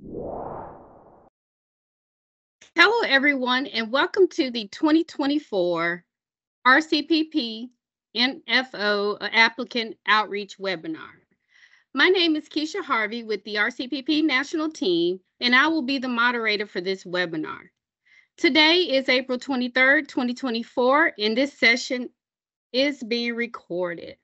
Hello, everyone, and welcome to the 2024 RCPP NFO Applicant Outreach Webinar. My name is Keisha Harvey with the RCPP National Team, and I will be the moderator for this webinar. Today is April 23rd, 2024, and this session is being recorded.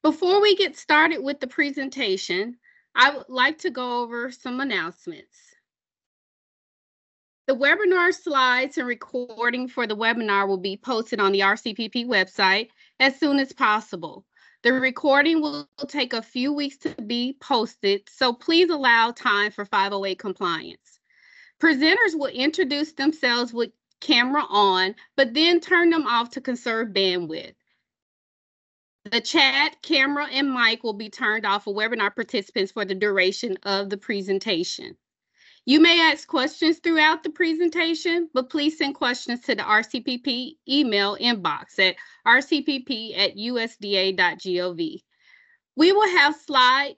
Before we get started with the presentation, I would like to go over some announcements. The webinar slides and recording for the webinar will be posted on the RCPP website as soon as possible. The recording will take a few weeks to be posted, so please allow time for 508 compliance. Presenters will introduce themselves with camera on, but then turn them off to conserve bandwidth. The chat, camera, and mic will be turned off for webinar participants for the duration of the presentation. You may ask questions throughout the presentation, but please send questions to the RCPP email inbox at rcpp@usda.gov. We will have a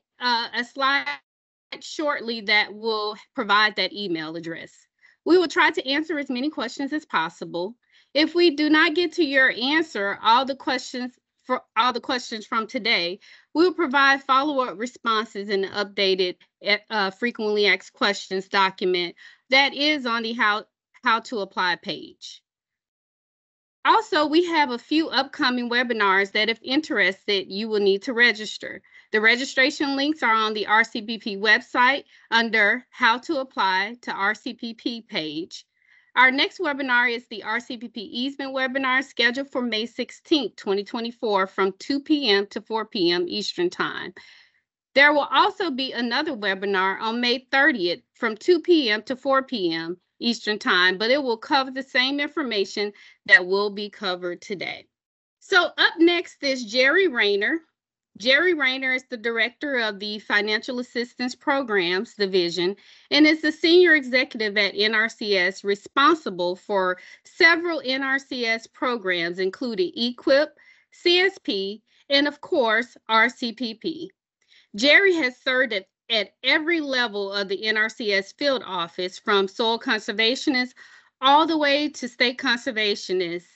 slide shortly that will provide that email address. We will try to answer as many questions as possible. If we do not get to your answer, all the questions from today, we will provide follow-up responses in the updated frequently asked questions document that is on the how to apply page. Also, we have a few upcoming webinars that, if interested, you will need to register. The registration links are on the RCPP website under How to Apply to RCPP page. Our next webinar is the RCPP easement webinar scheduled for May 16th, 2024 from 2 p.m. to 4 p.m. Eastern Time. There will also be another webinar on May 30th from 2 p.m. to 4 p.m. Eastern Time, but it will cover the same information that will be covered today. So up next is Jerry Rayner. Jerry Rayner is the director of the Financial Assistance Programs Division and is the senior executive at NRCS responsible for several NRCS programs, including EQIP, CSP, and of course, RCPP. Jerry has served at every level of the NRCS field office, from soil conservationist all the way to state conservationist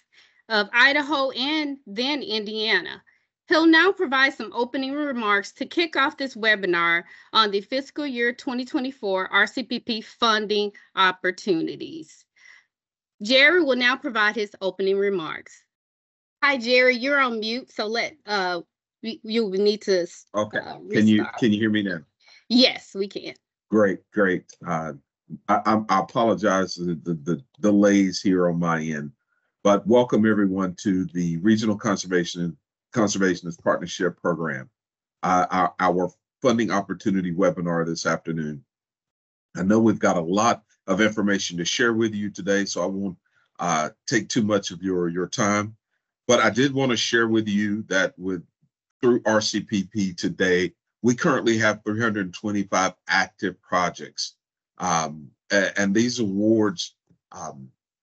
of Idaho and then Indiana. He'll now provide some opening remarks to kick off this webinar on the fiscal year 2024 RCPP funding opportunities. Jerry will now provide his opening remarks. Hi, Jerry, you're on mute, so you need to okay. Can you hear me now? Yes, we can. Great. I apologize for the delays here on my end, but welcome everyone to the Regional Conservationist Partnership Program, our funding opportunity webinar this afternoon. I know we've got a lot of information to share with you today, so I won't take too much of your time, but I did want to share with you that through RCPP today, we currently have 325 active projects, and these awards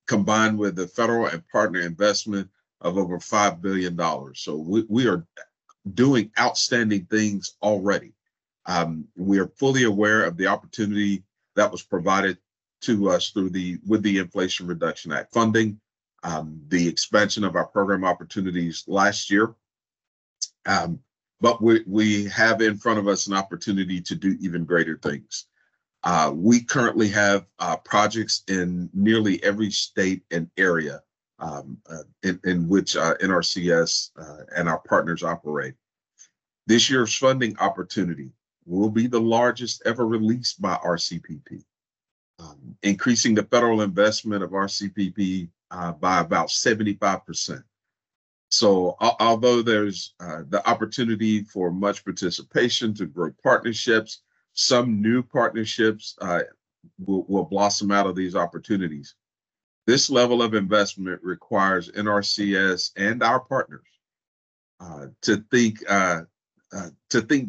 combined with the federal and partner investment of over $5 billion. So we are doing outstanding things already. We are fully aware of the opportunity that was provided to us with the Inflation Reduction Act funding, the expansion of our program opportunities last year. But we have in front of us an opportunity to do even greater things. We currently have projects in nearly every state and area in which NRCS and our partners operate. This year's funding opportunity will be the largest ever released by RCPP, increasing the federal investment of RCPP by about 75%. So although there's the opportunity for much participation to grow partnerships, some new partnerships will blossom out of these opportunities. This level of investment requires NRCS and our partners to think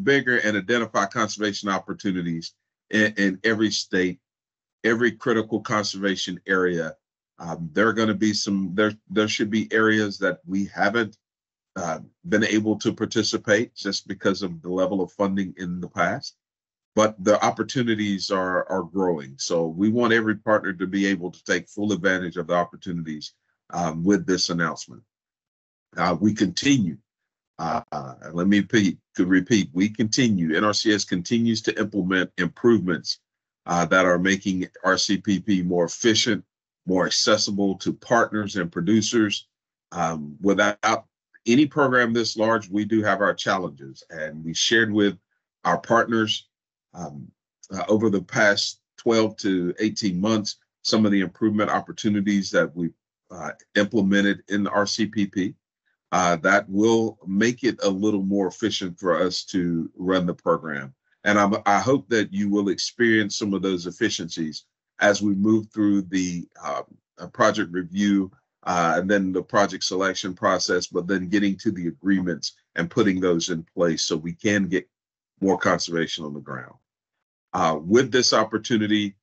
bigger and identify conservation opportunities in every state, every critical conservation area. There are going to be there should be areas that we haven't been able to participate just because of the level of funding in the past. but the opportunities are growing. So we want every partner to be able to take full advantage of the opportunities with this announcement. We continue. Let me repeat, we continue. NRCS continues to implement improvements that are making RCPP more efficient, more accessible to partners and producers. Without any program this large, we do have our challenges, and we shared with our partners over the past 12 to 18 months some of the improvement opportunities that we've implemented in the RCPP. That will make it a little more efficient for us to run the program. And I hope that you will experience some of those efficiencies as we move through the project review and then the project selection process, but then getting to the agreements and putting those in place so we can get more conservation on the ground. With this opportunity,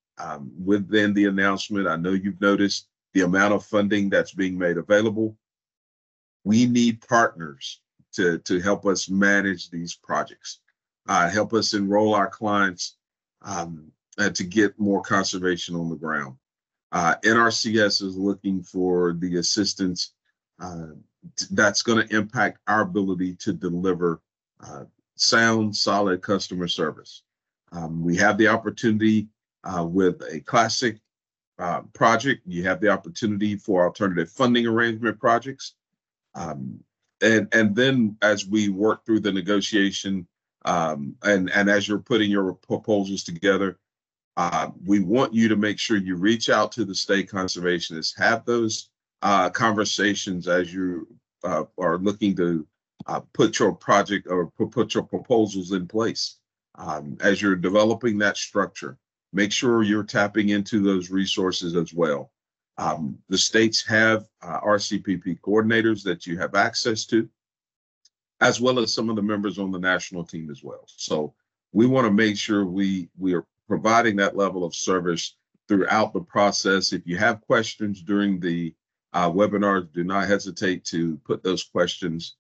within the announcement, I know you've noticed the amount of funding that's being made available. We need partners to help us manage these projects, help us enroll our clients, and to get more conservation on the ground. NRCS is looking for the assistance that's going to impact our ability to deliver sound, solid customer service. We have the opportunity with a classic project. You have the opportunity for alternative funding arrangement projects. And then as we work through the negotiation and as you're putting your proposals together, we want you to make sure you reach out to the state conservationists, have those conversations as you are looking to put your project or put your proposals in place. As you're developing that structure, make sure you're tapping into those resources as well. The states have RCPP coordinators that you have access to, as well as some of the members on the national team as well. So we want to make sure we are providing that level of service throughout the process. If you have questions during the webinar, do not hesitate to put those questions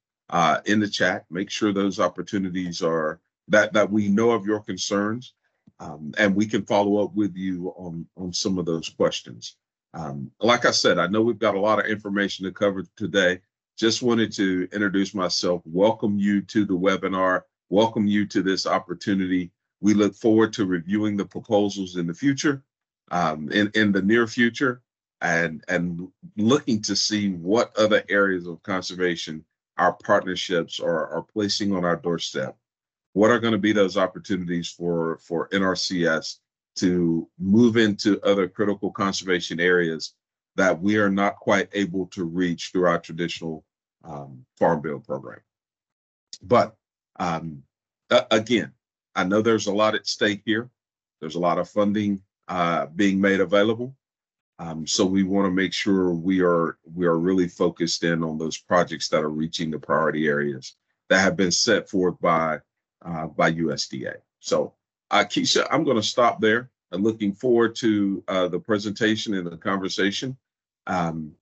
in the chat. Make sure those opportunities are that we know of your concerns, and we can follow up with you on some of those questions. Like I said, I know we've got a lot of information to cover today. Just wanted to introduce myself, welcome you to the webinar, welcome you to this opportunity. We look forward to reviewing the proposals in the future, in the near future, and looking to see what other areas of conservation our partnerships are placing on our doorstep. What are going to be those opportunities for NRCS to move into other critical conservation areas that we are not quite able to reach through our traditional Farm Bill program? But again, I know there's a lot at stake here. There's a lot of funding being made available. So we want to make sure we are really focused in on those projects that are reaching the priority areas that have been set forth by USDA. So Keisha, I'm going to stop there. I'm looking forward to the presentation and the conversation. And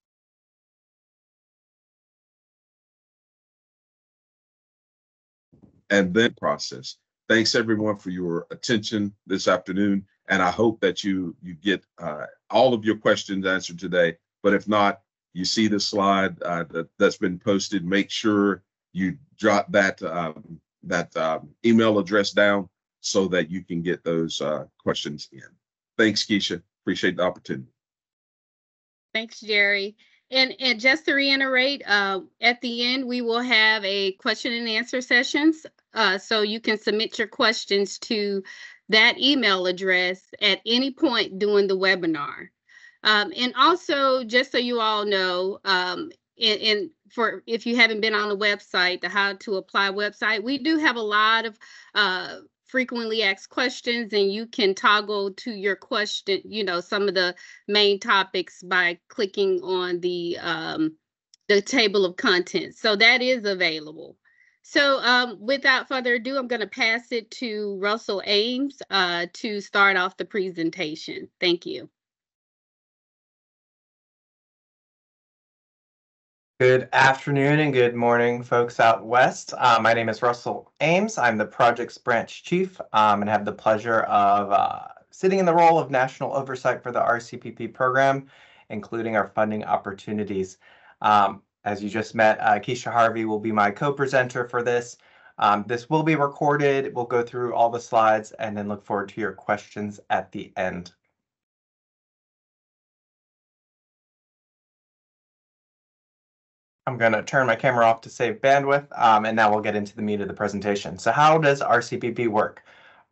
then process. Thanks everyone for your attention this afternoon. And I hope that you get all of your questions answered today. But if not, you see the slide that's been posted. Make sure you jot that email address down so that you can get those questions in. Thanks, Keisha. Appreciate the opportunity. Thanks, Jerry. And just to reiterate, at the end, we will have a question and answer sessions. So you can submit your questions to that email address at any point during the webinar. And also, just so you all know, for if you haven't been on the website, the How to Apply website, we do have a lot of frequently asked questions, and you can toggle to your question, some of the main topics by clicking on the table of contents. So that is available. So without further ado, I'm going to pass it to Russell Ames to start off the presentation. Thank you. Good afternoon and good morning, folks out west. My name is Russell Ames. I'm the Projects Branch Chief and have the pleasure of sitting in the role of National Oversight for the RCPP program, including our funding opportunities. As you just met, Keisha Harvey will be my co-presenter for this. This will be recorded. We'll go through all the slides and then look forward to your questions at the end. I'm going to turn my camera off to save bandwidth, and now we'll get into the meat of the presentation. So how does RCPP work?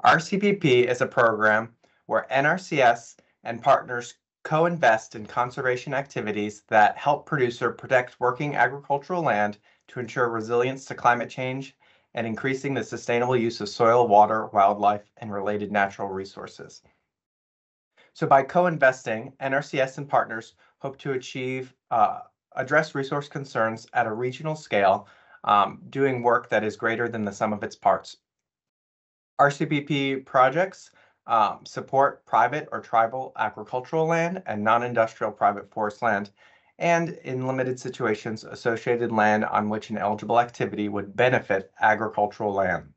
RCPP is a program where NRCS and partners co-invest in conservation activities that help producer protect working agricultural land to ensure resilience to climate change and increasing the sustainable use of soil, water, wildlife, and related natural resources. So by co-investing, NRCS and partners hope to address resource concerns at a regional scale, doing work that is greater than the sum of its parts. RCPP projects support private or tribal agricultural land and non-industrial private forest land, and in limited situations, associated land on which an eligible activity would benefit agricultural land.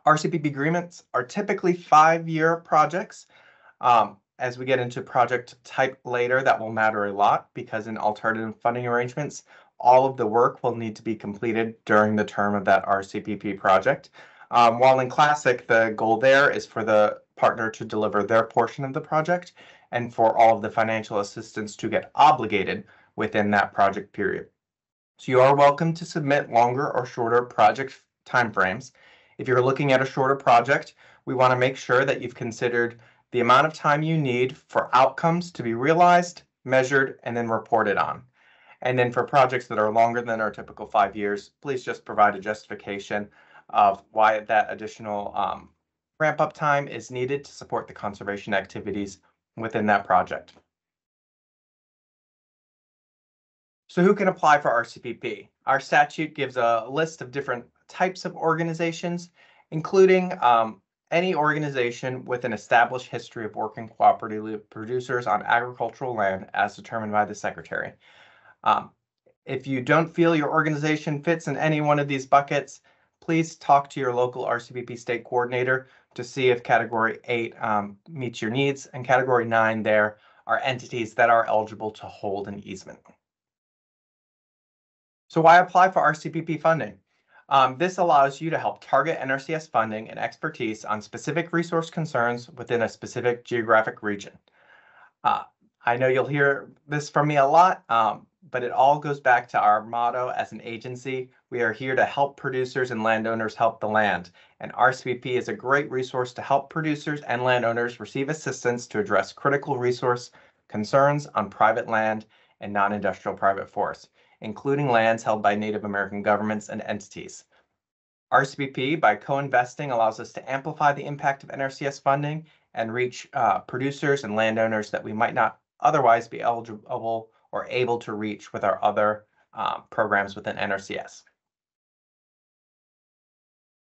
RCPP agreements are typically 5-year projects. As we get into project type later, that will matter a lot because in alternative funding arrangements, all of the work will need to be completed during the term of that RCPP project. While in Classic, the goal there is for the partner to deliver their portion of the project and for all of the financial assistance to get obligated within that project period. So you are welcome to submit longer or shorter project timeframes. If you're looking at a shorter project, we want to make sure that you've considered the amount of time you need for outcomes to be realized, measured, and then reported on. And then for projects that are longer than our typical 5 years, please just provide a justification of why that additional ramp-up time is needed to support the conservation activities within that project. So who can apply for RCPP? Our statute gives a list of different types of organizations, including any organization with an established history of working cooperatively with producers on agricultural land as determined by the Secretary. If you don't feel your organization fits in any one of these buckets, please talk to your local RCPP state coordinator to see if Category 8 meets your needs, and Category 9 there are entities that are eligible to hold an easement. So why apply for RCPP funding? This allows you to help target NRCS funding and expertise on specific resource concerns within a specific geographic region. I know you'll hear this from me a lot, but it all goes back to our motto as an agency. We are here to help producers and landowners help the land. And RCPP is a great resource to help producers and landowners receive assistance to address critical resource concerns on private land and non-industrial private forests, including lands held by Native American governments and entities. RCPP, by co-investing, allows us to amplify the impact of NRCS funding and reach producers and landowners that we might not otherwise be eligible or able to reach with our other programs within NRCS.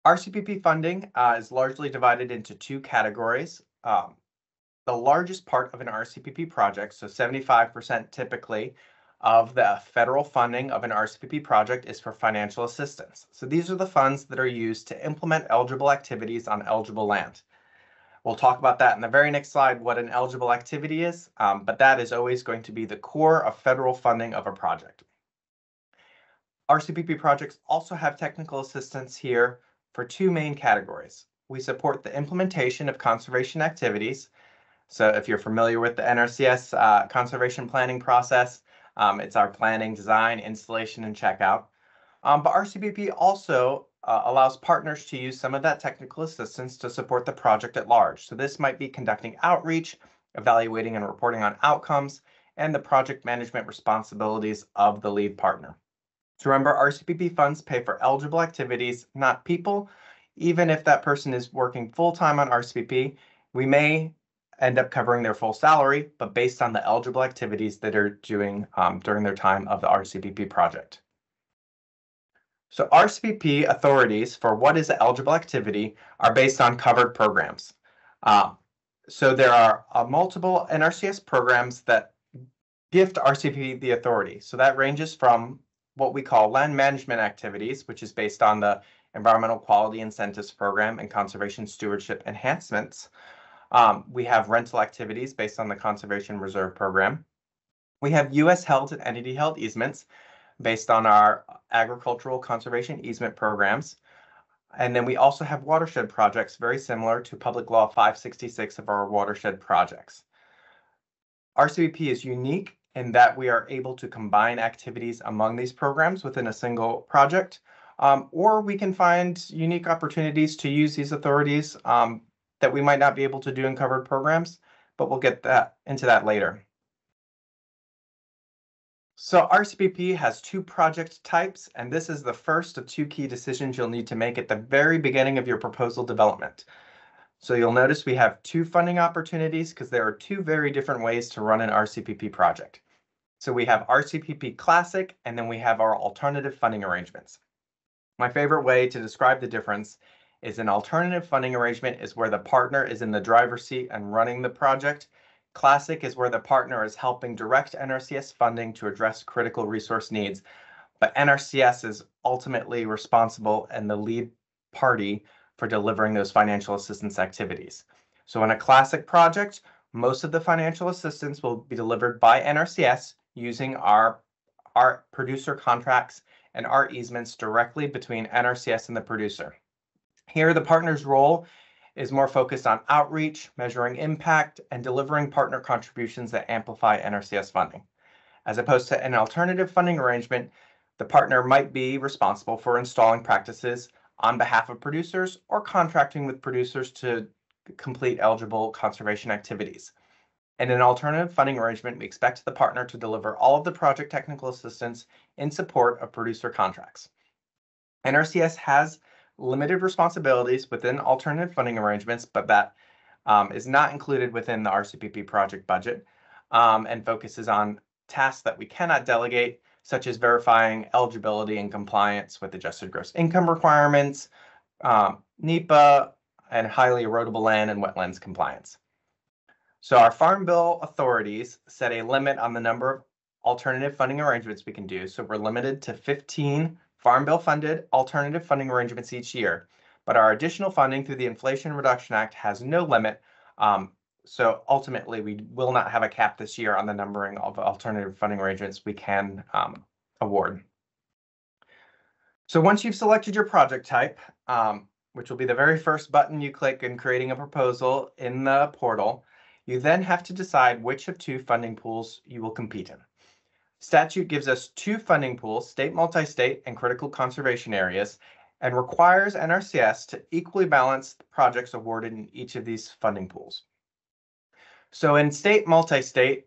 RCPP funding is largely divided into 2 categories. The largest part of an RCPP project, so 75% typically, of the federal funding of an RCPP project is for financial assistance. So these are the funds that are used to implement eligible activities on eligible land. We'll talk about that in the very next slide, what an eligible activity is, but that is always going to be the core of federal funding of a project. RCPP projects also have technical assistance here for 2 main categories. We support the implementation of conservation activities. So if you're familiar with the NRCS conservation planning process, it's our planning, design, installation, and checkout. But RCPP also allows partners to use some of that technical assistance to support the project at large. So this might be conducting outreach, evaluating and reporting on outcomes, and the project management responsibilities of the lead partner. So remember, RCPP funds pay for eligible activities, not people. Even if that person is working full-time on RCPP, we may end up covering their full salary, but based on the eligible activities that are doing during their time of the RCPP project. So RCPP authorities for what is an eligible activity are based on covered programs. So there are multiple NRCS programs that gift RCPP the authority. So that ranges from what we call land management activities, which is based on the Environmental Quality Incentives Program and Conservation Stewardship Enhancements. We have rental activities based on the Conservation Reserve Program. We have U.S. held and entity held easements based on our agricultural conservation easement programs. And then we also have watershed projects very similar to Public Law 566 of our watershed projects. RCPP is unique in that we are able to combine activities among these programs within a single project, or we can find unique opportunities to use these authorities that we might not be able to do in covered programs, but we'll get into that later. So RCPP has two project types, and this is the first of two key decisions you'll need to make at the very beginning of your proposal development. So you'll notice we have two funding opportunities because there are two very different ways to run an RCPP project. So we have RCPP Classic, and then we have our alternative funding arrangements. My favorite way to describe the difference is an alternative funding arrangement is where the partner is in the driver's seat and running the project. Classic is where the partner is helping direct NRCS funding to address critical resource needs, but NRCS is ultimately responsible and the lead party for delivering those financial assistance activities. So in a classic project, most of the financial assistance will be delivered by NRCS using our producer contracts and our easements directly between NRCS and the producer. Here, the partner's role is more focused on outreach, measuring impact, and delivering partner contributions that amplify NRCS funding. As opposed to an alternative funding arrangement, the partner might be responsible for installing practices on behalf of producers or contracting with producers to complete eligible conservation activities. In an alternative funding arrangement, we expect the partner to deliver all of the project technical assistance in support of producer contracts. NRCS has limited responsibilities within alternative funding arrangements, but that is not included within the RCPP project budget and focuses on tasks that we cannot delegate, such as verifying eligibility and compliance with adjusted gross income requirements, NEPA, and highly erodible land and wetlands compliance. So our Farm Bill authorities set a limit on the number of alternative funding arrangements we can do. So we're limited to 15 Farm Bill funded alternative funding arrangements each year, but our additional funding through the Inflation Reduction Act has no limit. So ultimately, we will not have a cap this year on the numbering of alternative funding arrangements we can award. So once you've selected your project type, which will be the very first button you click in creating a proposal in the portal, you then have to decide which of two funding pools you will compete in. Statute gives us two funding pools, state, multi-state, and critical conservation areas, and requires NRCS to equally balance the projects awarded in each of these funding pools. So in state, multi-state,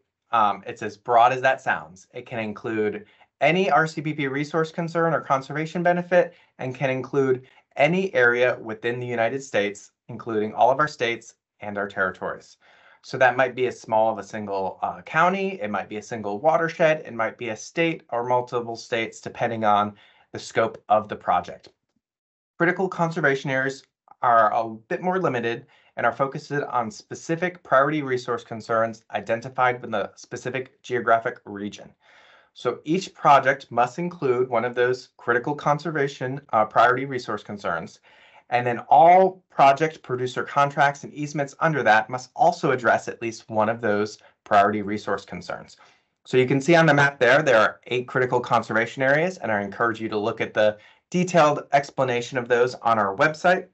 it's as broad as that sounds. It can include any RCPP resource concern or conservation benefit and can include any area within the United States, including all of our states and our territories. So that might be as small of a single county, it might be a single watershed, it might be a state or multiple states, depending on the scope of the project. Critical conservation areas are a bit more limited and are focused on specific priority resource concerns identified within a specific geographic region. So each project must include one of those critical conservation priority resource concerns. And then all project producer contracts and easements under that must also address at least one of those priority resource concerns. So you can see on the map there are 8 critical conservation areas, and I encourage you to look at the detailed explanation of those on our website.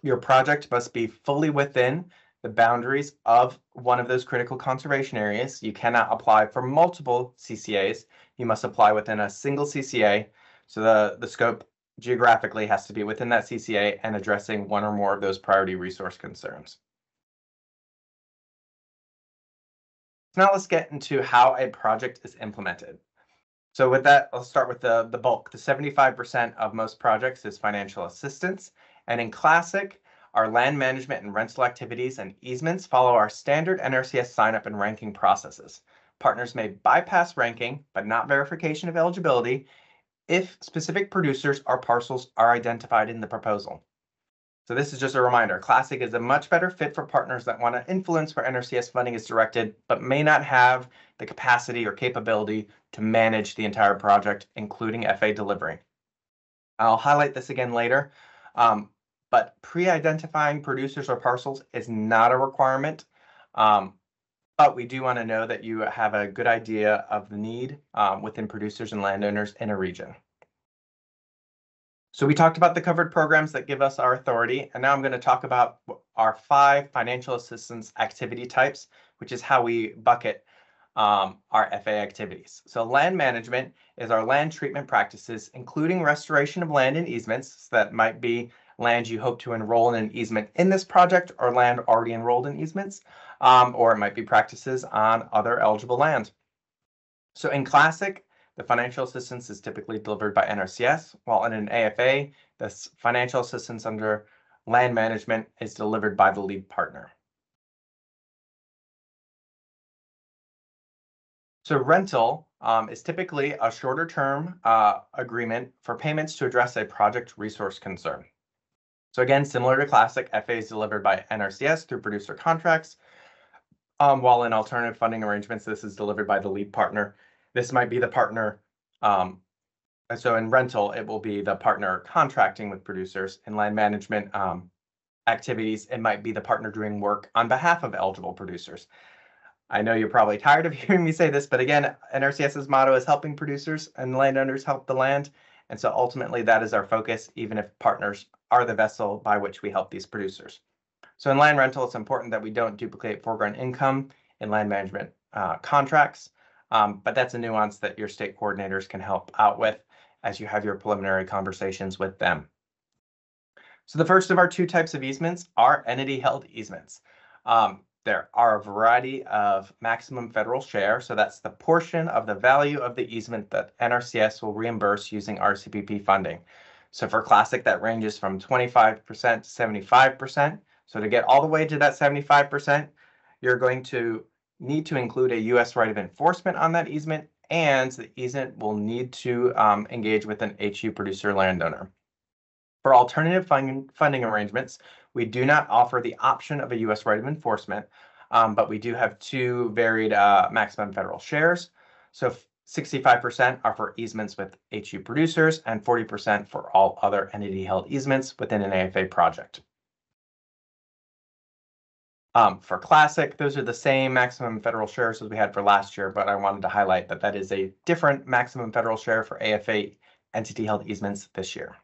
Your project must be fully within the boundaries of one of those critical conservation areas. You cannot apply for multiple CCAs. You must apply within a single CCA. So the scope geographically has to be within that CCA and addressing one or more of those priority resource concerns. So now let's get into how a project is implemented. So with that, I'll start with the bulk. The 75% of most projects is financial assistance. And in Classic, our land management and rental activities and easements follow our standard NRCS sign-up and ranking processes. Partners may bypass ranking, but not verification of eligibility, if specific producers or parcels are identified in the proposal. So this is just a reminder. Classic is a much better fit for partners that want to influence where NRCS funding is directed, but may not have the capacity or capability to manage the entire project, including FA delivery. I'll highlight this again later, but pre-identifying producers or parcels is not a requirement, but we do want to know that you have a good idea of the need within producers and landowners in a region. So we talked about the covered programs that give us our authority, and now I'm going to talk about our 5 financial assistance activity types, which is how we bucket our FA activities. So land management is our land treatment practices, including restoration of land and easements. So that might be land you hope to enroll in an easement in this project, or land already enrolled in easements, or it might be practices on other eligible land. So in Classic, the financial assistance is typically delivered by NRCS, while in an AFA, the financial assistance under land management is delivered by the lead partner. So rental is typically a shorter term agreement for payments to address a project resource concern. So again, similar to Classic, FA is delivered by NRCS through producer contracts, while in alternative funding arrangements, this is delivered by the lead partner. This might be the partner. So in rental, it will be the partner contracting with producers. In land management activities, it might be the partner doing work on behalf of eligible producers. I know you're probably tired of hearing me say this, but again, NRCS's motto is helping producers and landowners help the land. And so ultimately that is our focus, even if partners are the vessel by which we help these producers. So in land rental, it's important that we don't duplicate foreground income in land management contracts, but that's a nuance that your state coordinators can help out with as you have your preliminary conversations with them. So the first of our 2 types of easements are entity-held easements. There are a variety of maximum federal share, so that's the portion of the value of the easement that NRCS will reimburse using RCPP funding. So for Classic, that ranges from 25% to 75%. So to get all the way to that 75%, you're going to need to include a U.S. right of enforcement on that easement, and the easement will need to engage with an HU producer landowner. For alternative funding arrangements, we do not offer the option of a U.S. right of enforcement, but we do have 2 varied maximum federal shares. So 65% are for easements with HU producers and 40% for all other entity-held easements within an AFA project. For Classic, those are the same maximum federal shares as we had for last year, but I wanted to highlight that that is a different maximum federal share for AFA entity-held easements this year.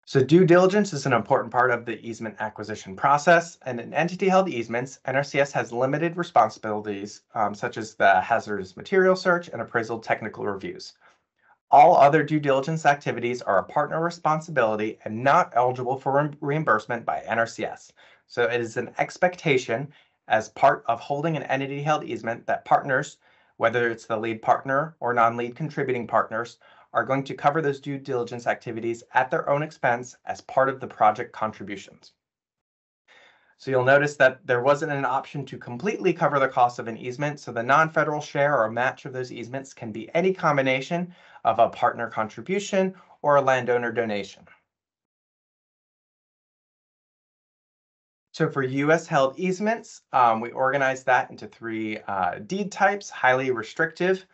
So due diligence is an important part of the easement acquisition process, and in entity-held easements, NRCS has limited responsibilities, such as the hazardous material search and appraisal technical reviews. All other due diligence activities are a partner responsibility and not eligible for reimbursement by NRCS. So it is an expectation as part of holding an entity-held easement that partners, whether it's the lead partner or non-lead contributing partners, are going to cover those due diligence activities at their own expense as part of the project contributions. So you'll notice that there wasn't an option to completely cover the cost of an easement, so the non-federal share or match of those easements can be any combination of a partner contribution or a landowner donation. So for U.S. held easements, we organize that into 3 deed types: highly restrictive,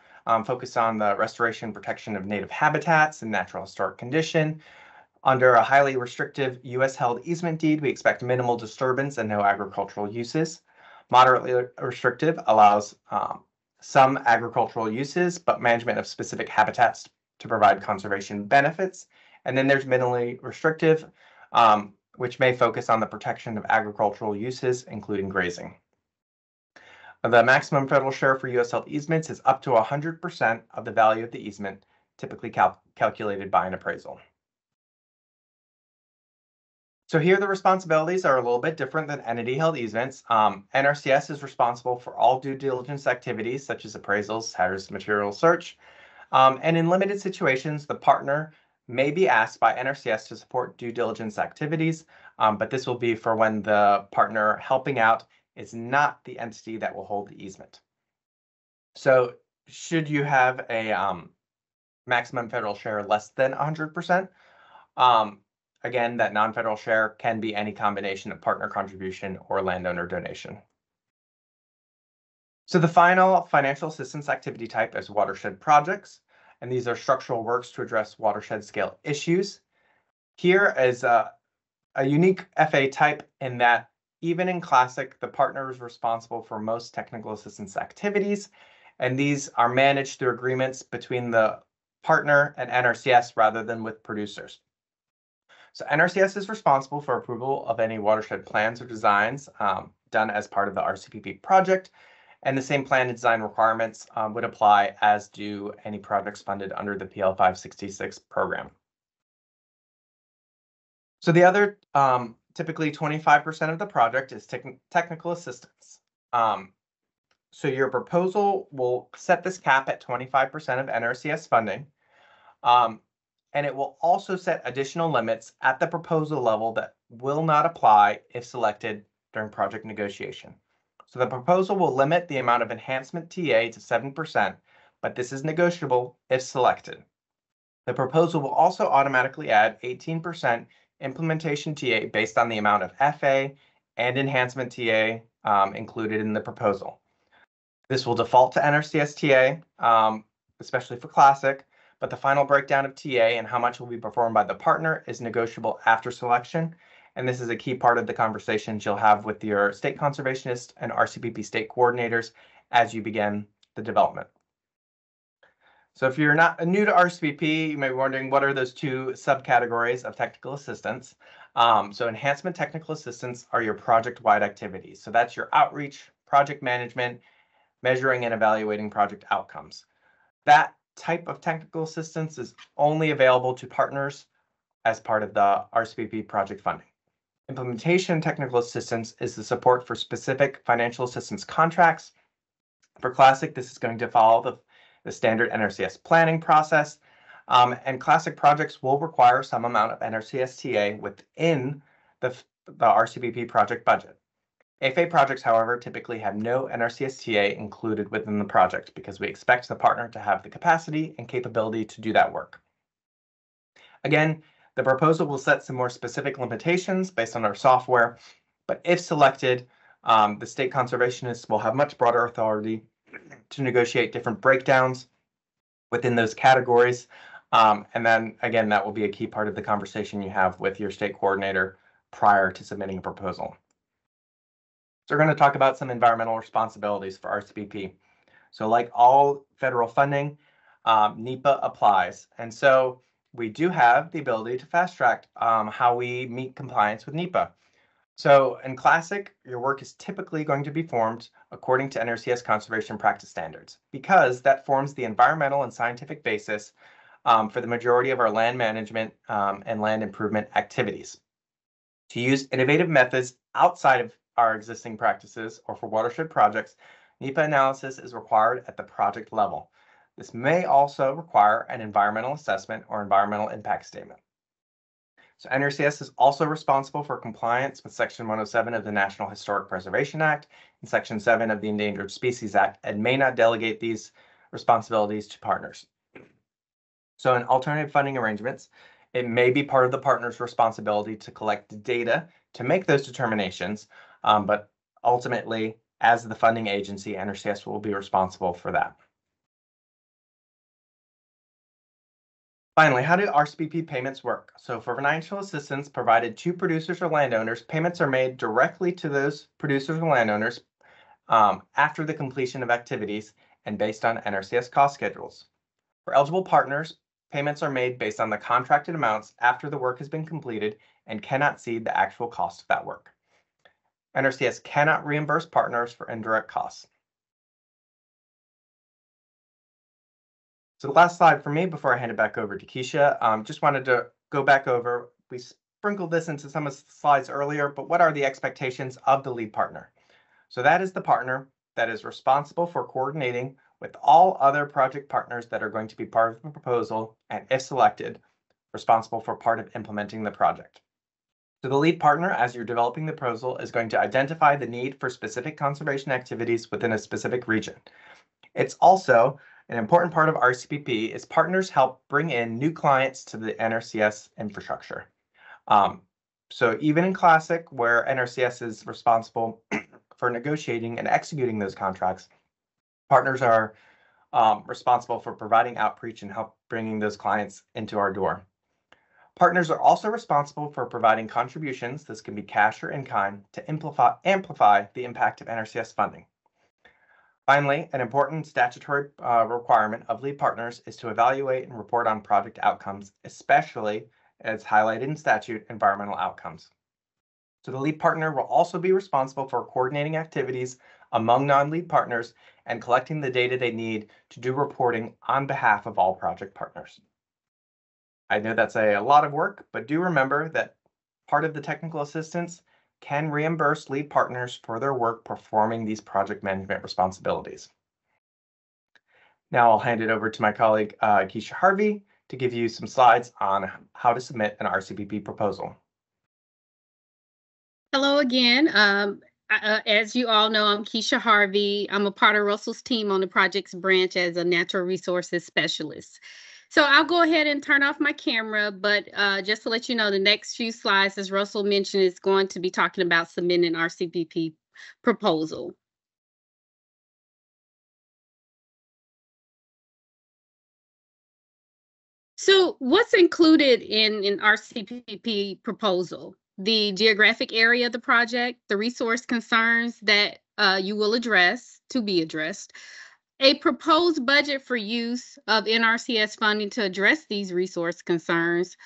focused on the restoration and protection of native habitats and natural historic condition. Under a highly restrictive U.S. held easement deed, we expect minimal disturbance and no agricultural uses. Moderately restrictive allows some agricultural uses, but management of specific habitats to provide conservation benefits. And then there's minimally restrictive, which may focus on the protection of agricultural uses, including grazing. The maximum federal share for U.S. held easements is up to 100% of the value of the easement, typically calculated by an appraisal. So here the responsibilities are a little bit different than entity-held easements. NRCS is responsible for all due diligence activities such as appraisals, hazardous material search, and in limited situations, the partner may be asked by NRCS to support due diligence activities, but this will be for when the partner helping out is not the entity that will hold the easement. So should you have a maximum federal share less than 100%, again, that non-federal share can be any combination of partner contribution or landowner donation. So the final financial assistance activity type is watershed projects, and these are structural works to address watershed scale issues. Here is a unique FA type in that even in Classic, the partner is responsible for most technical assistance activities, and these are managed through agreements between the partner and NRCS rather than with producers. So NRCS is responsible for approval of any watershed plans or designs done as part of the RCPP project, and the same plan and design requirements would apply as do any projects funded under the PL 566 program. So the other, typically 25% of the project is technical assistance. So your proposal will set this cap at 25% of NRCS funding. And it will also set additional limits at the proposal level that will not apply if selected during project negotiation. So the proposal will limit the amount of enhancement TA to 7%, but this is negotiable if selected. The proposal will also automatically add 18% implementation TA based on the amount of FA and enhancement TA included in the proposal. This will default to NRCS TA, especially for Classic, but the final breakdown of TA and how much will be performed by the partner is negotiable after selection. And this is a key part of the conversations you'll have with your state conservationist and RCPP state coordinators as you begin the development. So if you're not new to RCPP, you may be wondering what are those two subcategories of technical assistance. So enhancement technical assistance are your project-wide activities. So that's your outreach, project management, measuring and evaluating project outcomes. That type of technical assistance is only available to partners as part of the RCPP project funding. Implementation technical assistance is the support for specific financial assistance contracts. For Classic, this is going to follow the standard NRCS planning process, and Classic projects will require some amount of NRCS TA within the RCPP project budget. FA projects, however, typically have no NRCS TA included within the project because we expect the partner to have the capacity and capability to do that work. Again, the proposal will set some more specific limitations based on our software, but if selected, the state conservationists will have much broader authority to negotiate different breakdowns within those categories. And then again, that will be a key part of the conversation you have with your state coordinator prior to submitting a proposal. So we're going to talk about some environmental responsibilities for RCPP. So like all federal funding, NEPA applies. And so we do have the ability to fast track how we meet compliance with NEPA. So in Classic, your work is typically going to be formed according to NRCS conservation practice standards because that forms the environmental and scientific basis for the majority of our land management and land improvement activities. To use innovative methods outside of our existing practices or for watershed projects, NEPA analysis is required at the project level. This may also require an environmental assessment or environmental impact statement. So NRCS is also responsible for compliance with Section 107 of the National Historic Preservation Act and Section 7 of the Endangered Species Act and may not delegate these responsibilities to partners. So in alternative funding arrangements, it may be part of the partner's responsibility to collect data to make those determinations, but ultimately, as the funding agency, NRCS will be responsible for that. Finally, how do RCPP payments work? So for financial assistance provided to producers or landowners, payments are made directly to those producers or landowners after the completion of activities and based on NRCS cost schedules. For eligible partners, payments are made based on the contracted amounts after the work has been completed and cannot exceed the actual cost of that work. NRCS cannot reimburse partners for indirect costs. So the last slide for me before I hand it back over to Keisha, just wanted to go back over, we sprinkled this into some of the slides earlier, but what are the expectations of the lead partner? So that is the partner that is responsible for coordinating with all other project partners that are going to be part of the proposal and, if selected, responsible for part of implementing the project. So the lead partner, as you're developing the proposal, is going to identify the need for specific conservation activities within a specific region. It's also an important part of RCPP is partners help bring in new clients to the NRCS infrastructure. So even in Classic, where NRCS is responsible for negotiating and executing those contracts, partners are responsible for providing outreach and help bringing those clients into our door. Partners are also responsible for providing contributions, this can be cash or in-kind, to amplify the impact of NRCS funding. Finally, an important statutory requirement of lead partners is to evaluate and report on project outcomes, especially as highlighted in statute, environmental outcomes. So the lead partner will also be responsible for coordinating activities among non-lead partners and collecting the data they need to do reporting on behalf of all project partners. I know that's a lot of work, but do remember that part of the technical assistance can reimburse lead partners for their work performing these project management responsibilities. Now I'll hand it over to my colleague, Keisha Harvey, to give you some slides on how to submit an RCPP proposal. Hello again. As you all know, I'm Keisha Harvey. I'm a part of Russell's team on the projects branch as a natural resources specialist. So I'll go ahead and turn off my camera, but just to let you know, the next few slides, as Russell mentioned, is going to be talking about submitting an RCPP proposal. So what's included in an RCPP proposal? The geographic area of the project, the resource concerns that you will address, to be addressed, a proposed budget for use of NRCS funding to address these resource concerns,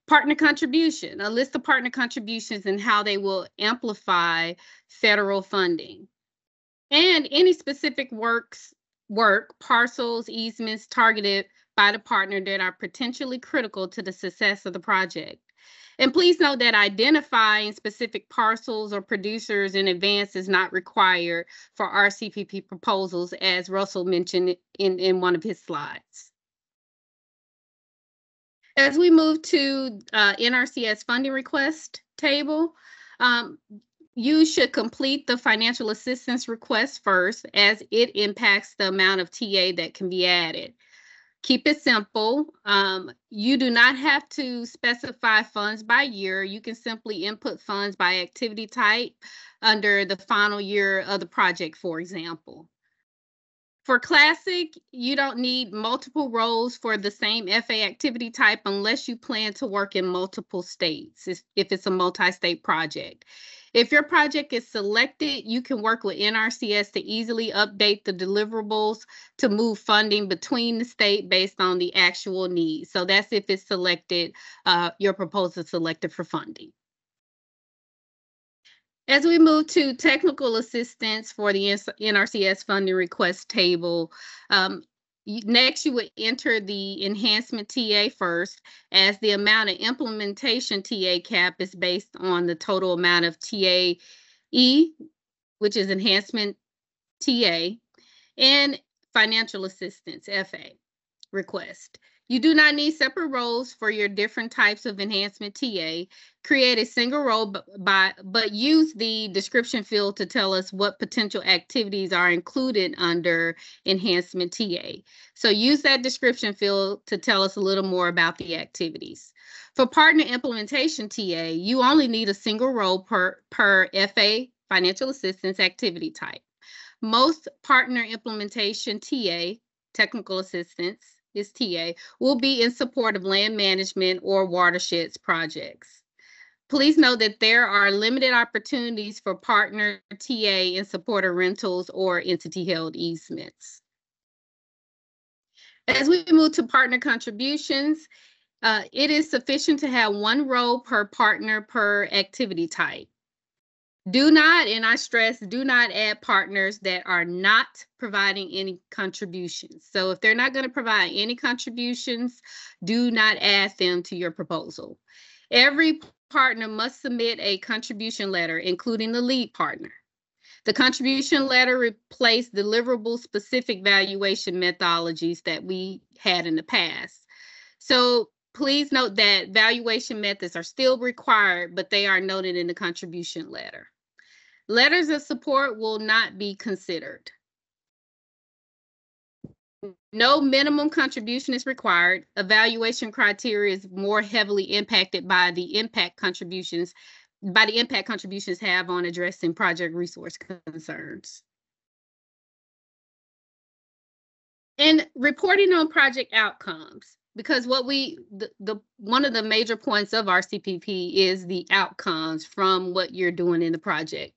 partner contribution, a list of partner contributions and how they will amplify federal funding, and any specific work, parcels, easements targeted by the partner that are potentially critical to the success of the project. And please note that identifying specific parcels or producers in advance is not required for RCPP proposals, as Russell mentioned in one of his slides. As we move to NRCS funding request table, you should complete the financial assistance request first, as it impacts the amount of TA that can be added. Keep it simple. You do not have to specify funds by year. You can simply input funds by activity type under the final year of the project, for example. For Classic, you don't need multiple roles for the same FA activity type unless you plan to work in multiple states, if it's a multi-state project. If your project is selected, you can work with NRCS to easily update the deliverables to move funding between the state based on the actual needs. So that's if it's selected, your proposal is selected for funding. As we move to technical assistance for the NRCS funding request table, next you would enter the enhancement TA first, as the amount of implementation TA cap is based on the total amount of TAE, which is enhancement TA, and financial assistance, FA, request. You do not need separate roles for your different types of enhancement TA. Create a single role, but use the description field to tell us what potential activities are included under enhancement TA. So use that description field to tell us a little more about the activities. For partner implementation TA, you only need a single role per FA financial assistance activity type. Most partner implementation TA, technical assistance, is TA, will be in support of land management or watersheds projects. Please note that there are limited opportunities for partner TA in support of rentals or entity-held easements. As we move to partner contributions, it is sufficient to have one role per partner per activity type. Do not, and I stress, do not add partners that are not providing any contributions. So if they're not going to provide any contributions, do not add them to your proposal. Every partner must submit a contribution letter, including the lead partner. The contribution letter replaced deliverable specific valuation methodologies that we had in the past. So please note that valuation methods are still required, but they are noted in the contribution letter. Letters of support will not be considered. No minimum contribution is required. Evaluation criteria is more heavily impacted by the impact contributions have on addressing project resource concerns. And reporting on project outcomes, because one of the major points of RCPP is the outcomes from what you're doing in the project.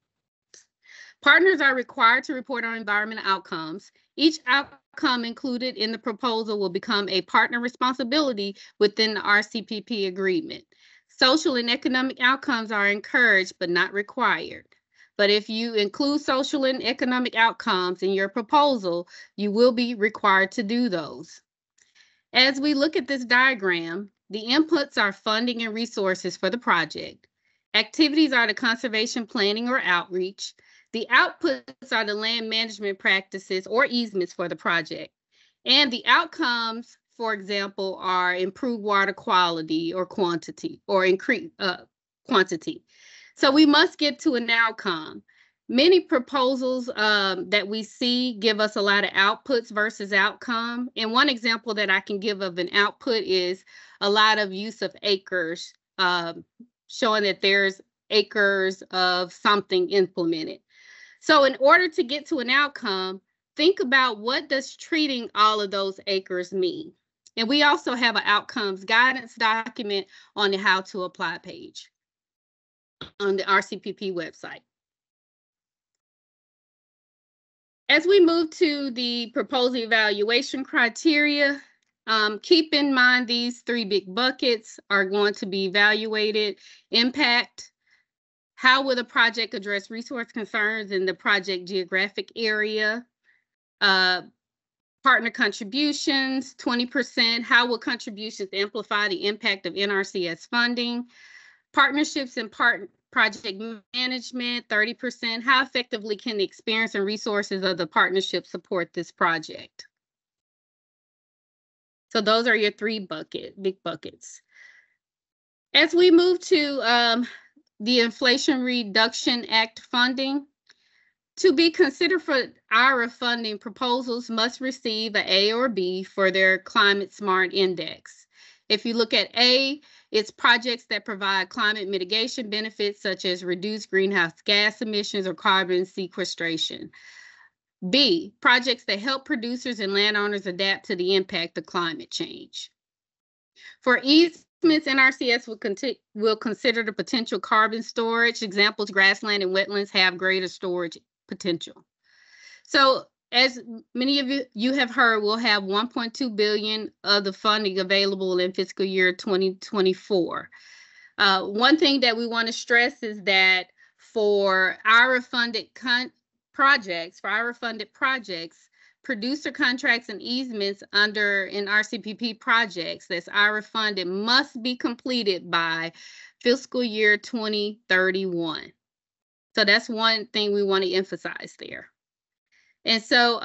Partners are required to report on environmental outcomes. Each outcome included in the proposal will become a partner responsibility within the RCPP agreement. Social and economic outcomes are encouraged but not required. But if you include social and economic outcomes in your proposal, you will be required to do those. As we look at this diagram, the inputs are funding and resources for the project. Activities are the conservation planning or outreach. The outputs are the land management practices or easements for the project. And the outcomes, for example, are improved water quality or quantity or increase quantity. So we must get to an outcome. Many proposals that we see give us a lot of outputs versus outcome. And one example that I can give of an output is a lot of use of acres, showing that there's acres of something implemented. So in order to get to an outcome, think about what does treating all of those acres mean? And we also have an outcomes guidance document on the how to apply page on the RCPP website. As we move to the proposal evaluation criteria, keep in mind these three big buckets are going to be evaluated. Impact. How will the project address resource concerns in the project geographic area? Partner contributions, 20%. How will contributions amplify the impact of NRCS funding? Partnerships and project management, 30%. How effectively can the experience and resources of the partnership support this project? So those are your three big buckets. As we move to the Inflation Reduction Act funding, to be considered for IRA funding, proposals must receive an A or B for their Climate Smart Index. If you look at A, it's projects that provide climate mitigation benefits such as reduced greenhouse gas emissions or carbon sequestration. B, projects that help producers and landowners adapt to the impact of climate change. For easements, NRCS will consider the potential carbon storage. Examples, grassland and wetlands have greater storage potential. So as many of you have heard, we'll have $1.2 billion of the funding available in fiscal year 2024. One thing that we want to stress is that for IRA funded projects, producer contracts and easements under in RCPP projects that's IRA funded must be completed by fiscal year 2031. So that's one thing we want to emphasize there. And so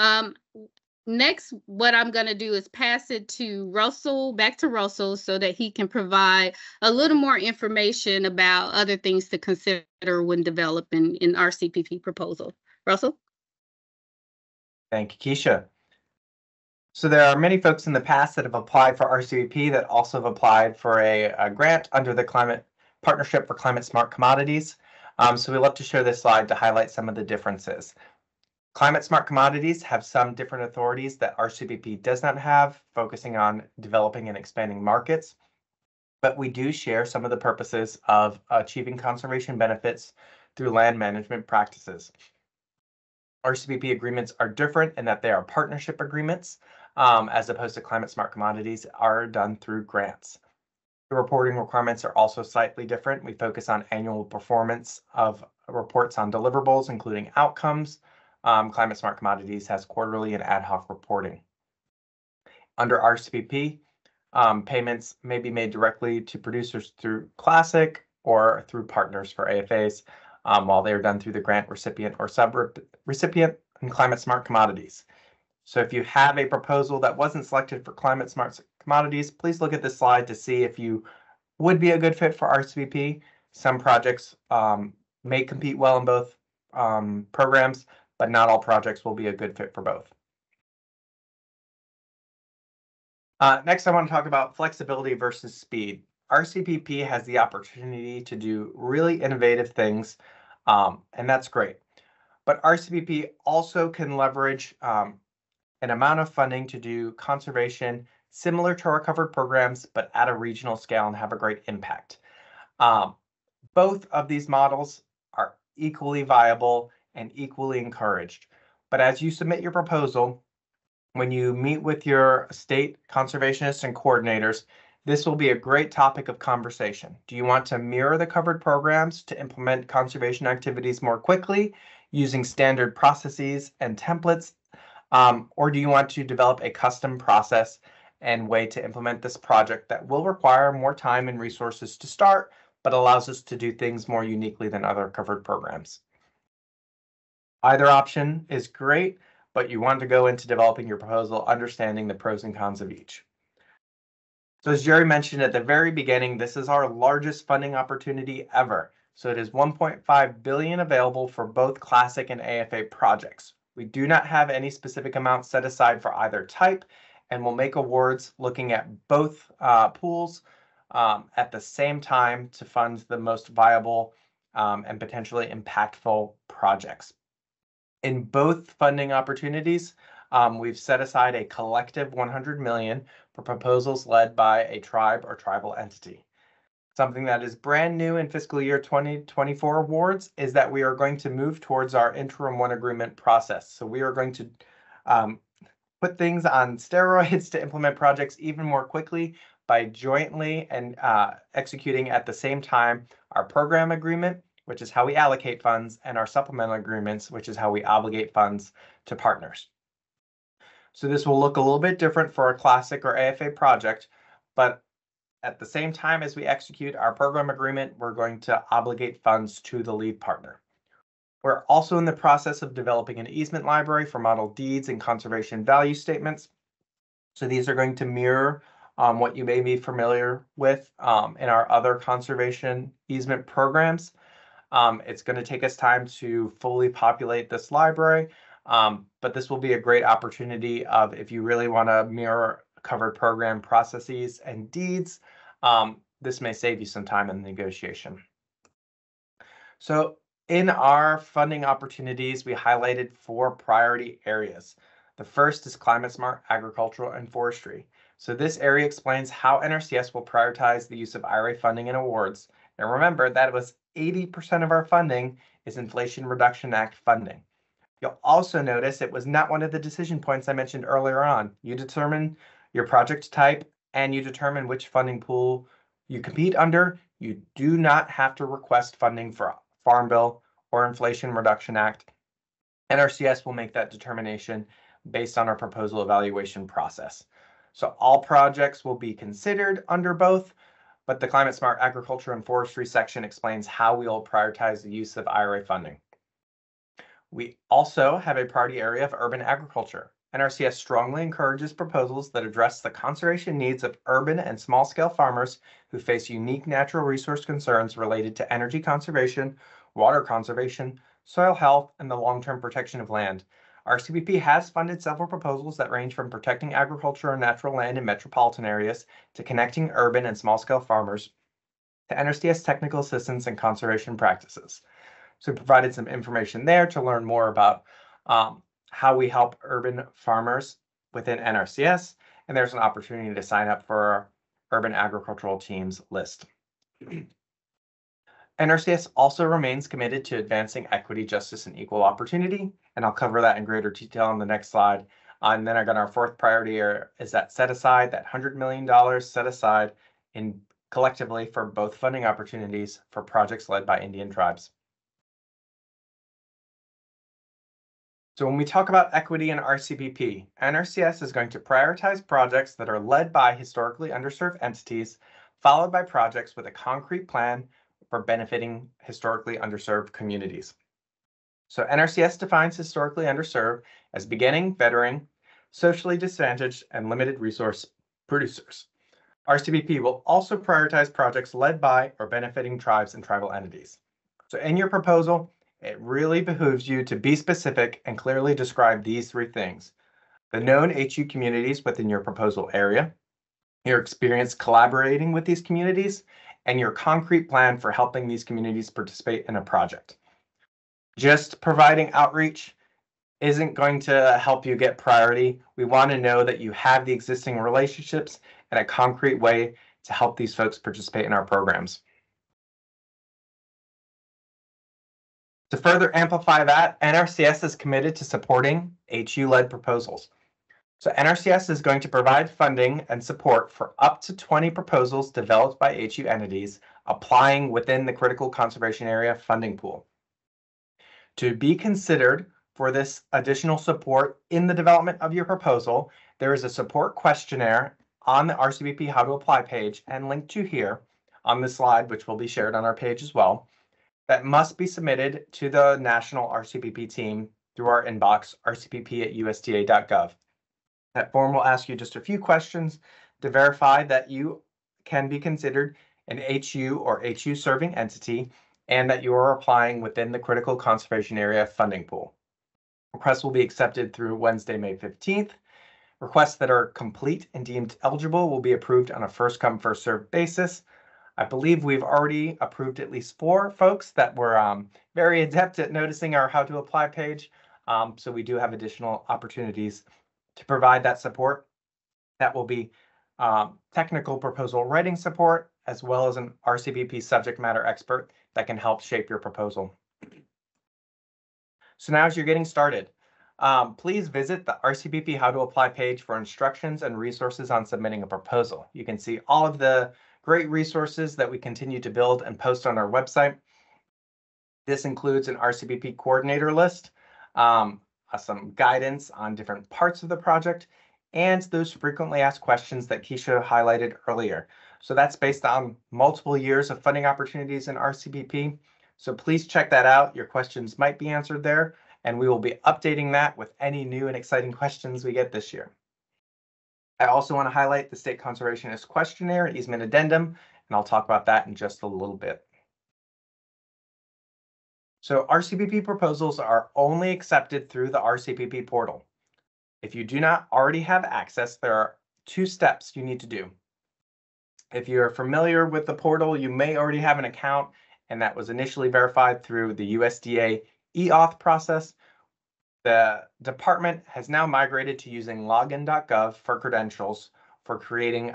next, what I'm going to do is pass it to Russell, back to Russell, so that he can provide a little more information about other things to consider when developing an RCPP proposal. Russell? Thank you, Keisha. So there are many folks in the past that have applied for RCPP that also have applied for a grant under the Partnership for Climate Smart Commodities. So we love to share this slide to highlight some of the differences. Climate Smart Commodities have some different authorities that RCPP does not have, focusing on developing and expanding markets. But we do share some of the purposes of achieving conservation benefits through land management practices. RCPP agreements are different in that they are partnership agreements, as opposed to Climate Smart Commodities are done through grants. The reporting requirements are also slightly different. We focus on annual performance of reports on deliverables, including outcomes. Climate Smart Commodities has quarterly and ad hoc reporting. Under RCPP, payments may be made directly to producers through Classic or through partners for AFAs, while they are done through the grant recipient or sub-recipient in Climate Smart Commodities. So if you have a proposal that wasn't selected for Climate Smart Commodities, please look at this slide to see if you would be a good fit for RCPP. Some projects may compete well in both programs, but not all projects will be a good fit for both. Next, I want to talk about flexibility versus speed. RCPP has the opportunity to do really innovative things, and that's great. But RCPP also can leverage an amount of funding to do conservation similar to our covered programs, but at a regional scale and have a great impact. Both of these models are equally viable and equally encouraged. But as you submit your proposal, when you meet with your state conservationists and coordinators, this will be a great topic of conversation. Do you want to mirror the covered programs to implement conservation activities more quickly using standard processes and templates? Or do you want to develop a custom process and way to implement this project that will require more time and resources to start, but allows us to do things more uniquely than other covered programs? Either option is great, but you want to go into developing your proposal understanding the pros and cons of each. So as Jerry mentioned at the very beginning, this is our largest funding opportunity ever. So it is 1.5 billion available for both classic and AFA projects. We do not have any specific amounts set aside for either type, and we'll make awards looking at both pools at the same time to fund the most viable and potentially impactful projects. In both funding opportunities, we've set aside a collective 100 million for proposals led by a tribe or tribal entity. Something that is brand new in fiscal year 2024 awards is that we are going to move towards our interim one agreement process. So we are going to put things on steroids to implement projects even more quickly by jointly and executing at the same time our program agreement, which is how we allocate funds, and our supplemental agreements, which is how we obligate funds to partners. So this will look a little bit different for a classic or AFA project, but at the same time as we execute our program agreement, we're going to obligate funds to the lead partner. We're also in the process of developing an easement library for model deeds and conservation value statements. So these are going to mirror what you may be familiar with in our other conservation easement programs. It's going to take us time to fully populate this library, but this will be a great opportunity of if you really want to mirror covered program processes and deeds, this may save you some time in the negotiation. So in our funding opportunities, we highlighted 4 priority areas. The first is climate smart agricultural and forestry. So this area explains how NRCS will prioritize the use of IRA funding and awards. And remember, that was 80% of our funding is Inflation Reduction Act funding. You'll also notice it was not one of the decision points I mentioned earlier on. You determine your project type and you determine which funding pool you compete under. You do not have to request funding for Farm Bill or Inflation Reduction Act. NRCS will make that determination based on our proposal evaluation process. So all projects will be considered under both, but the Climate Smart Agriculture and Forestry section explains how we will prioritize the use of IRA funding. We also have a priority area of urban agriculture. NRCS strongly encourages proposals that address the conservation needs of urban and small-scale farmers who face unique natural resource concerns related to energy conservation, water conservation, soil health, and the long-term protection of land. RCPP has funded several proposals that range from protecting agriculture and natural land in metropolitan areas to connecting urban and small-scale farmers to NRCS technical assistance and conservation practices. So we provided some information there to learn more about how we help urban farmers within NRCS, and there's an opportunity to sign up for our urban agricultural teams list. NRCS also remains committed to advancing equity, justice, and equal opportunity, and I'll cover that in greater detail on the next slide. And then I got our 4th priority area is that set aside, that $100 million set aside in collectively for both funding opportunities for projects led by Indian tribes. So when we talk about equity in RCPP, NRCS is going to prioritize projects that are led by historically underserved entities, followed by projects with a concrete plan for benefiting historically underserved communities. So NRCS defines historically underserved as beginning, veteran, socially disadvantaged, and limited resource producers. RCPP will also prioritize projects led by or benefiting tribes and tribal entities. So in your proposal, it really behooves you to be specific and clearly describe these 3 things: the known HU communities within your proposal area, your experience collaborating with these communities, and your concrete plan for helping these communities participate in a project. Just providing outreach isn't going to help you get priority. We want to know that you have the existing relationships and a concrete way to help these folks participate in our programs. To further amplify that, NRCS is committed to supporting HU-led proposals. So NRCS is going to provide funding and support for up to 20 proposals developed by HU entities applying within the critical conservation area funding pool. To be considered for this additional support in the development of your proposal, there is a support questionnaire on the RCPP How to Apply page and linked to here on the slide, which will be shared on our page as well, that must be submitted to the national RCPP team through our inbox, rcpp@usda.gov. That form will ask you just a few questions to verify that you can be considered an HU or HU serving entity and that you are applying within the critical conservation area funding pool. Requests will be accepted through Wednesday, May 15th. Requests that are complete and deemed eligible will be approved on a first come, first served basis. I believe we've already approved at least 4 folks that were very adept at noticing our How to Apply page. So we do have additional opportunities to provide that support. That will be technical proposal writing support, as well as an RCPP subject matter expert that can help shape your proposal. So now as you're getting started, please visit the RCPP How to Apply page for instructions and resources on submitting a proposal. You can see all of the great resources that we continue to build and post on our website. This includes an RCPP coordinator list, some guidance on different parts of the project, and those frequently asked questions that Keisha highlighted earlier. So that's based on multiple years of funding opportunities in RCPP. So please check that out. Your questions might be answered there, and we will be updating that with any new and exciting questions we get this year. I also want to highlight the State Conservationist Questionnaire and Easement Addendum, and I'll talk about that in just a little bit. So RCPP proposals are only accepted through the RCPP portal. If you do not already have access, there are 2 steps you need to do. If you're familiar with the portal, you may already have an account, and that was initially verified through the USDA eAuth process. The department has now migrated to using login.gov for credentials for creating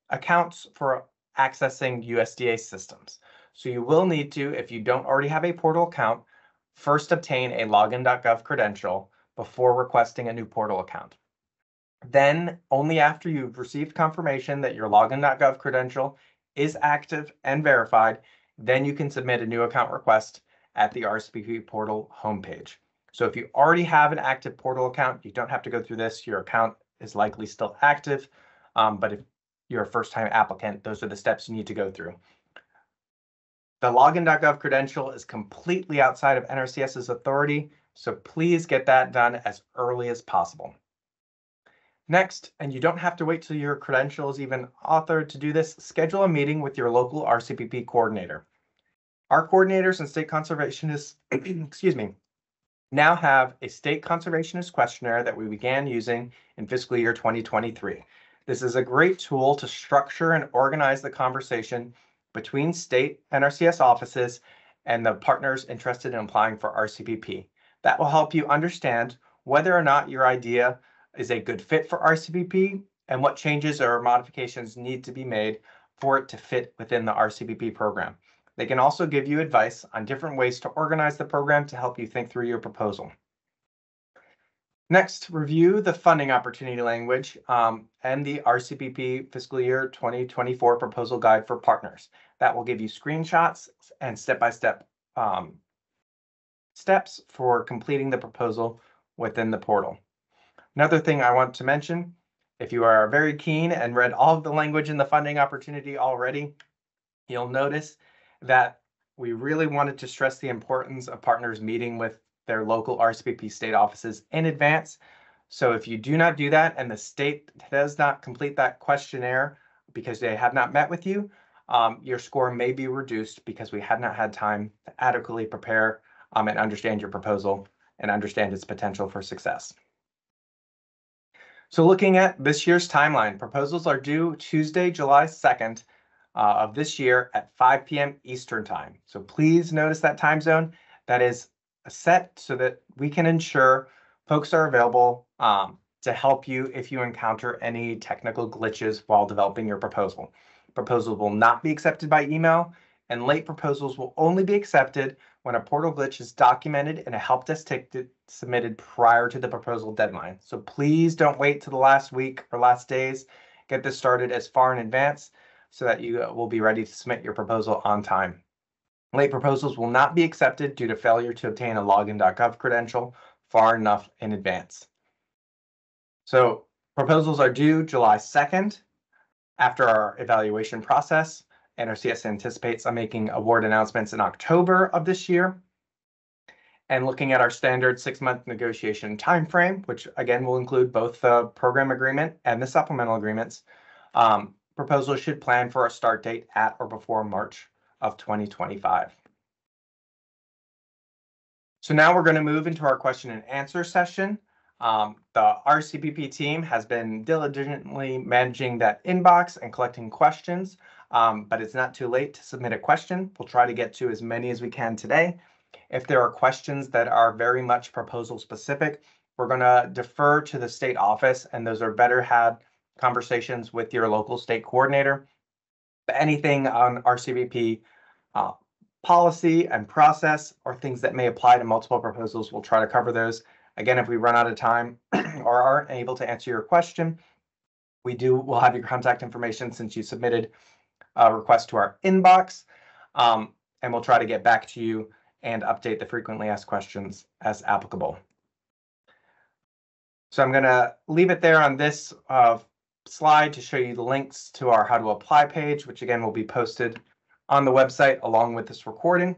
accounts for accessing USDA systems. So you will need to, if you don't already have a portal account, first obtain a login.gov credential before requesting a new portal account. Then, only after you've received confirmation that your login.gov credential is active and verified, then you can submit a new account request at the RCPP portal homepage. So if you already have an active portal account, you don't have to go through this. Your account is likely still active, but if you're a first-time applicant, those are the steps you need to go through. The login.gov credential is completely outside of NRCS's authority, so please get that done as early as possible. Next, and you don't have to wait till your credential is even authored to do this, schedule a meeting with your local RCPP coordinator. Our coordinators and state conservationists, excuse me, now have a state conservationist questionnaire that we began using in fiscal year 2023. This is a great tool to structure and organize the conversation between state NRCS offices and the partners interested in applying for RCPP. That will help you understand whether or not your idea is a good fit for RCPP and what changes or modifications need to be made for it to fit within the RCPP program. They can also give you advice on different ways to organize the program to help you think through your proposal. Next, review the funding opportunity language and the RCPP fiscal year 2024 proposal guide for partners. That will give you screenshots and step-by-step steps for completing the proposal within the portal. Another thing I want to mention, if you are very keen and read all of the language in the funding opportunity already, you'll notice that we really wanted to stress the importance of partners meeting with their local RCPP state offices in advance. So if you do not do that and the state does not complete that questionnaire because they have not met with you, your score may be reduced because we had not had time to adequately prepare and understand your proposal and understand its potential for success. So looking at this year's timeline, proposals are due Tuesday, July 2nd of this year at 5 p.m. Eastern time. So please notice that time zone that is set so that we can ensure folks are available to help you if you encounter any technical glitches while developing your proposal. Proposals will not be accepted by email, and late proposals will only be accepted when a portal glitch is documented and a help desk ticket submitted prior to the proposal deadline. So please don't wait to the last week or last days. Get this started as far in advance so that you will be ready to submit your proposal on time. Late proposals will not be accepted due to failure to obtain a login.gov credential far enough in advance. So proposals are due July 2nd after our evaluation process. NRCS anticipates on making award announcements in October of this year. And looking at our standard 6-month negotiation timeframe, which again will include both the program agreement and the supplemental agreements, proposals should plan for a start date at or before March of 2025. So now we're going to move into our question and answer session. The RCPP team has been diligently managing that inbox and collecting questions, but it's not too late to submit a question. We'll try to get to as many as we can today. If there are questions that are very much proposal specific, we're going to defer to the state office, and those are better had conversations with your local state coordinator. But anything on RCPP policy and process or things that may apply to multiple proposals, we'll try to cover those. Again, if we run out of time or aren't able to answer your question, we'll have your contact information since you submitted a request to our inbox, and we'll try to get back to you and update the frequently asked questions as applicable. So I'm going to leave it there on this slide to show you the links to our How to Apply page, which again will be posted on the website along with this recording.